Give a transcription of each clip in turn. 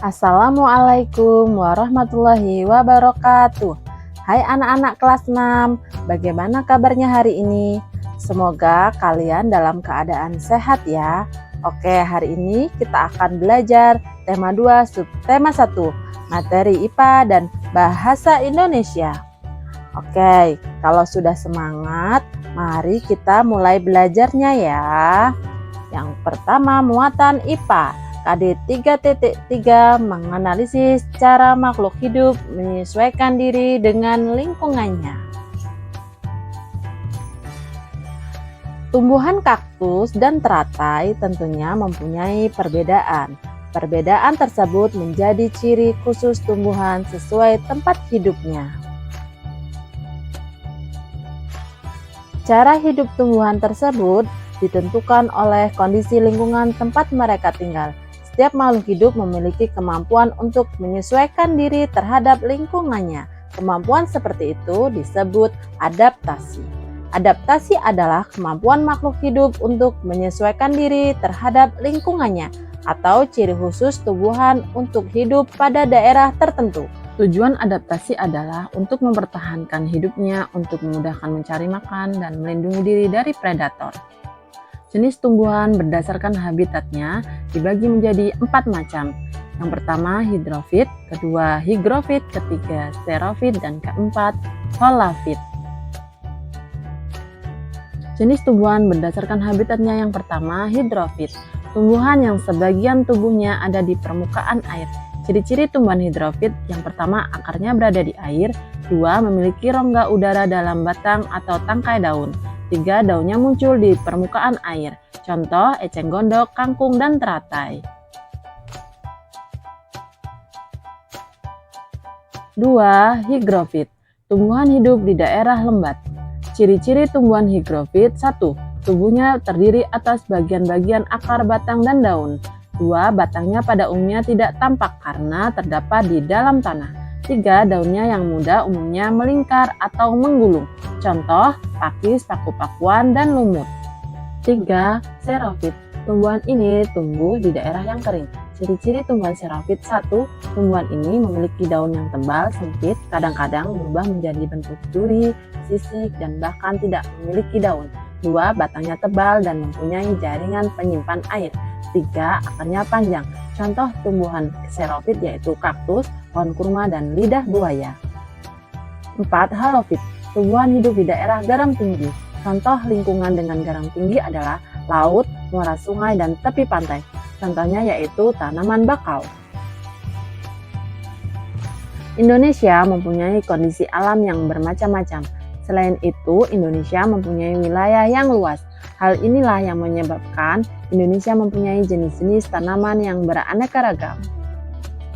Assalamualaikum warahmatullahi wabarakatuh. Hai anak-anak kelas 6, bagaimana kabarnya hari ini? Semoga kalian dalam keadaan sehat ya. Oke, hari ini kita akan belajar tema 2 subtema 1, materi IPA dan bahasa Indonesia. Oke, kalau sudah semangat, mari kita mulai belajarnya ya. Yang pertama, muatan IPA. KD 3.3 menganalisis cara makhluk hidup menyesuaikan diri dengan lingkungannya. Tumbuhan kaktus dan teratai tentunya mempunyai perbedaan. Perbedaan tersebut menjadi ciri khusus tumbuhan sesuai tempat hidupnya. Cara hidup tumbuhan tersebut ditentukan oleh kondisi lingkungan tempat mereka tinggal. Setiap makhluk hidup memiliki kemampuan untuk menyesuaikan diri terhadap lingkungannya. Kemampuan seperti itu disebut adaptasi. Adaptasi adalah kemampuan makhluk hidup untuk menyesuaikan diri terhadap lingkungannya atau ciri khusus tumbuhan untuk hidup pada daerah tertentu. Tujuan adaptasi adalah untuk mempertahankan hidupnya, untuk memudahkan mencari makan dan melindungi diri dari predator. Jenis tumbuhan berdasarkan habitatnya dibagi menjadi 4 macam. Yang pertama hidrofit, kedua higrofit, ketiga sterofit, dan keempat holofit. Jenis tumbuhan berdasarkan habitatnya yang pertama hidrofit. Tumbuhan yang sebagian tubuhnya ada di permukaan air. Ciri-ciri tumbuhan hidrofit yang pertama akarnya berada di air, dua memiliki rongga udara dalam batang atau tangkai daun. 3. Daunnya muncul di permukaan air. Contoh eceng gondok, kangkung, dan teratai. 2. Higrofit. Tumbuhan hidup di daerah lembat. Ciri-ciri tumbuhan higrofit. 1. Tubuhnya terdiri atas bagian-bagian akar, batang, dan daun. 2. Batangnya pada umumnya tidak tampak karena terdapat di dalam tanah. 3. Daunnya yang muda umumnya melingkar atau menggulung. Contoh, pakis, paku-pakuan, dan lumut. 3. Xerophyt. Tumbuhan ini tumbuh di daerah yang kering. Ciri-ciri tumbuhan xerophyt. 1. Tumbuhan ini memiliki daun yang tebal, sempit, kadang-kadang berubah menjadi bentuk duri, sisik, dan bahkan tidak memiliki daun. 2. Batangnya tebal dan mempunyai jaringan penyimpan air. 3. Akarnya panjang. Contoh tumbuhan xerophyt yaitu kaktus, pohon kurma, dan lidah buaya. 4. Halofit. Tumbuhan hidup di daerah garam tinggi. Contoh lingkungan dengan garam tinggi adalah laut, muara sungai, dan tepi pantai. Contohnya yaitu tanaman bakau. Indonesia mempunyai kondisi alam yang bermacam-macam. Selain itu, Indonesia mempunyai wilayah yang luas. Hal inilah yang menyebabkan Indonesia mempunyai jenis-jenis tanaman yang beraneka ragam.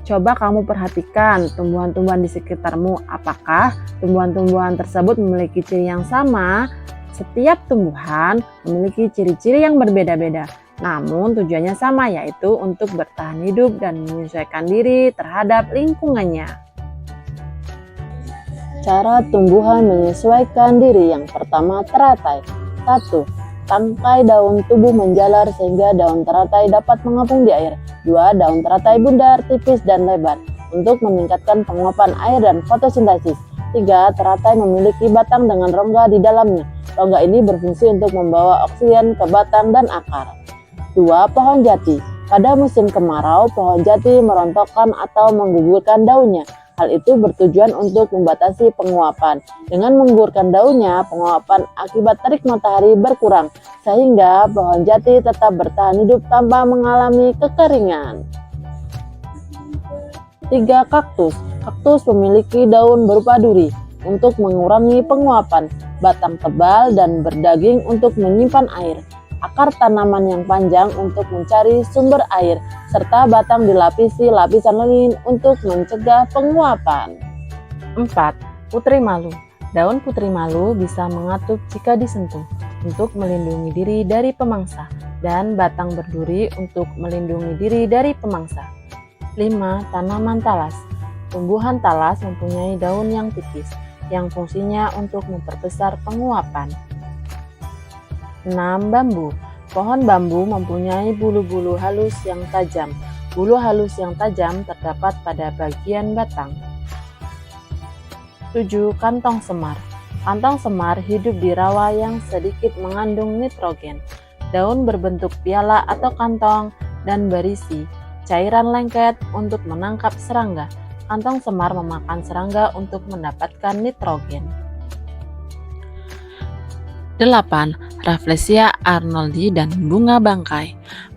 Coba kamu perhatikan tumbuhan-tumbuhan di sekitarmu. Apakah tumbuhan-tumbuhan tersebut memiliki ciri yang sama? Setiap tumbuhan memiliki ciri-ciri yang berbeda-beda. Namun tujuannya sama, yaitu untuk bertahan hidup dan menyesuaikan diri terhadap lingkungannya. Cara tumbuhan menyesuaikan diri. Yang pertama teratai. 1. Tangkai daun tubuh menjalar sehingga daun teratai dapat mengapung di air. 2. Daun teratai bundar, tipis, dan lebar untuk meningkatkan penguapan air dan fotosintesis. 3. Teratai memiliki batang dengan rongga di dalamnya. Rongga ini berfungsi untuk membawa oksigen ke batang dan akar. 2. Pohon jati. Pada musim kemarau, pohon jati merontokkan atau menggugurkan daunnya. Hal itu bertujuan untuk membatasi penguapan. Dengan menggugurkan daunnya, penguapan akibat terik matahari berkurang, sehingga pohon jati tetap bertahan hidup tanpa mengalami kekeringan. 3. Kaktus. Kaktus memiliki daun berupa duri untuk mengurangi penguapan, batang tebal dan berdaging untuk menyimpan air, akar tanaman yang panjang untuk mencari sumber air, serta batang dilapisi lapisan lilin untuk mencegah penguapan. 4. Putri malu. Daun putri malu bisa mengatup jika disentuh untuk melindungi diri dari pemangsa, dan batang berduri untuk melindungi diri dari pemangsa. 5. Tanaman talas. Tumbuhan talas mempunyai daun yang tipis, yang fungsinya untuk memperbesar penguapan. 6. Bambu. Pohon bambu mempunyai bulu-bulu halus yang tajam Bulu halus yang tajam terdapat pada bagian batang. 7. Kantong semar. Kantong semar hidup di rawa yang sedikit mengandung nitrogen. Daun berbentuk piala atau kantong dan berisi cairan lengket untuk menangkap serangga. Kantong semar memakan serangga untuk mendapatkan nitrogen. 8. Rafflesia arnoldi dan bunga bangkai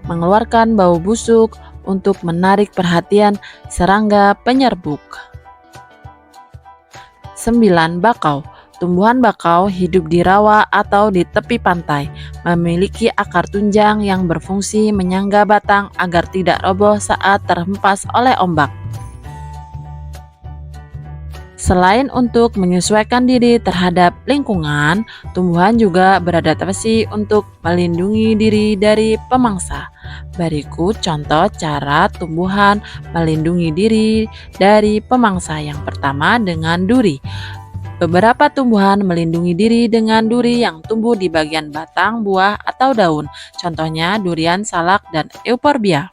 mengeluarkan bau busuk untuk menarik perhatian serangga penyerbuk. 9. Bakau. Tumbuhan bakau hidup di rawa atau di tepi pantai, memiliki akar tunjang yang berfungsi menyangga batang agar tidak roboh saat terhempas oleh ombak. Selain untuk menyesuaikan diri terhadap lingkungan, tumbuhan juga beradaptasi untuk melindungi diri dari pemangsa. Berikut contoh cara tumbuhan melindungi diri dari pemangsa. Yang pertama dengan duri. Beberapa tumbuhan melindungi diri dengan duri yang tumbuh di bagian batang, buah, atau daun. Contohnya durian salak dan euphorbia.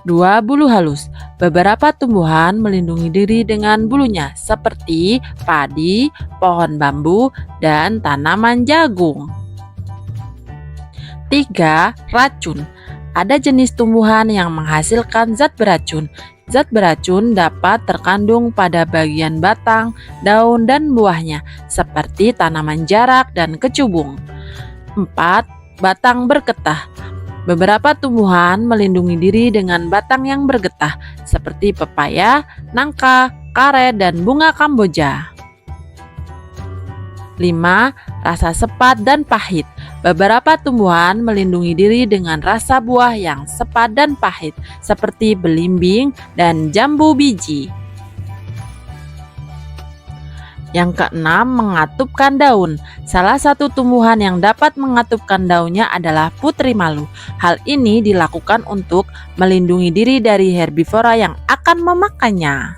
2. Bulu halus. Beberapa tumbuhan melindungi diri dengan bulunya seperti padi, pohon bambu, dan tanaman jagung. 3. Racun. Ada jenis tumbuhan yang menghasilkan zat beracun. Zat beracun dapat terkandung pada bagian batang, daun, dan buahnya seperti tanaman jarak dan kecubung. 4. Batang bergetah. Beberapa tumbuhan melindungi diri dengan batang yang bergetah seperti pepaya, nangka, karet, dan bunga kamboja. 5. Rasa sepat dan pahit. Beberapa tumbuhan melindungi diri dengan rasa buah yang sepat dan pahit seperti belimbing dan jambu biji. Yang keenam, mengatupkan daun. Salah satu tumbuhan yang dapat mengatupkan daunnya adalah putri malu. Hal ini dilakukan untuk melindungi diri dari herbivora yang akan memakannya.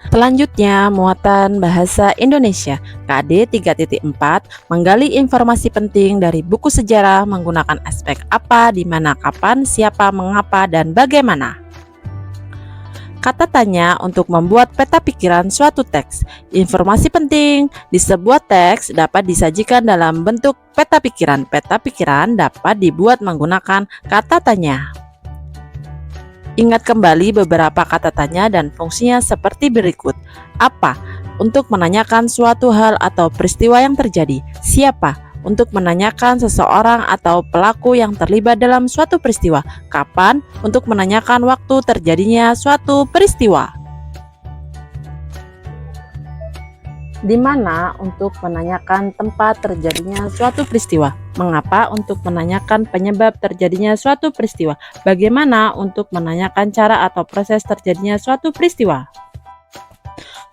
Selanjutnya, muatan bahasa Indonesia KD 3.4 menggali informasi penting dari buku sejarah menggunakan aspek apa, di mana, kapan, siapa, mengapa, dan bagaimana. Kata tanya untuk membuat peta pikiran suatu teks. Informasi penting di sebuah teks dapat disajikan dalam bentuk peta pikiran. Peta pikiran dapat dibuat menggunakan kata tanya. Ingat kembali beberapa kata tanya dan fungsinya seperti berikut. Apa? Untuk menanyakan suatu hal atau peristiwa yang terjadi. Siapa? Untuk menanyakan seseorang atau pelaku yang terlibat dalam suatu peristiwa. Kapan? Untuk menanyakan waktu terjadinya suatu peristiwa. Di mana? Untuk menanyakan tempat terjadinya suatu peristiwa. Mengapa? Untuk menanyakan penyebab terjadinya suatu peristiwa. Bagaimana? Untuk menanyakan cara atau proses terjadinya suatu peristiwa.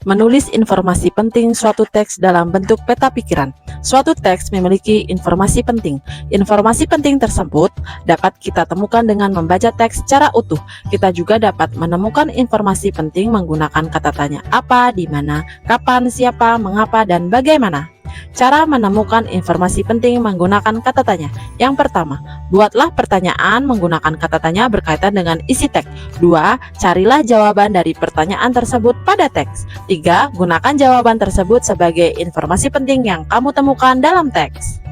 Menulis informasi penting suatu teks dalam bentuk peta pikiran. Suatu teks memiliki informasi penting. Informasi penting tersebut dapat kita temukan dengan membaca teks secara utuh. Kita juga dapat menemukan informasi penting menggunakan kata tanya apa, di mana, kapan, siapa, mengapa, dan bagaimana. Cara menemukan informasi penting menggunakan kata tanya. Yang pertama, buatlah pertanyaan menggunakan kata tanya berkaitan dengan isi teks. 2. Carilah jawaban dari pertanyaan tersebut pada teks. 3. Gunakan jawaban tersebut sebagai informasi penting yang kamu temukan dalam teks.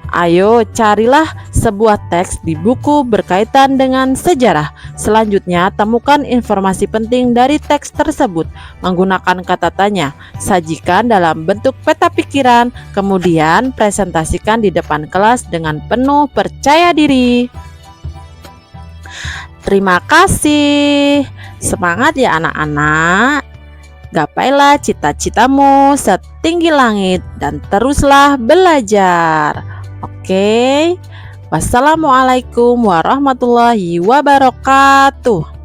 Ayo carilah sebuah teks di buku berkaitan dengan sejarah. Selanjutnya, temukan informasi penting dari teks tersebut menggunakan kata tanya. Sajikan dalam bentuk peta pikiran, kemudian presentasikan di depan kelas dengan penuh percaya diri. Terima kasih. Semangat ya anak-anak. Gapailah cita-citamu setinggi langit dan teruslah belajar. Oke. Wassalamualaikum warahmatullahi wabarakatuh.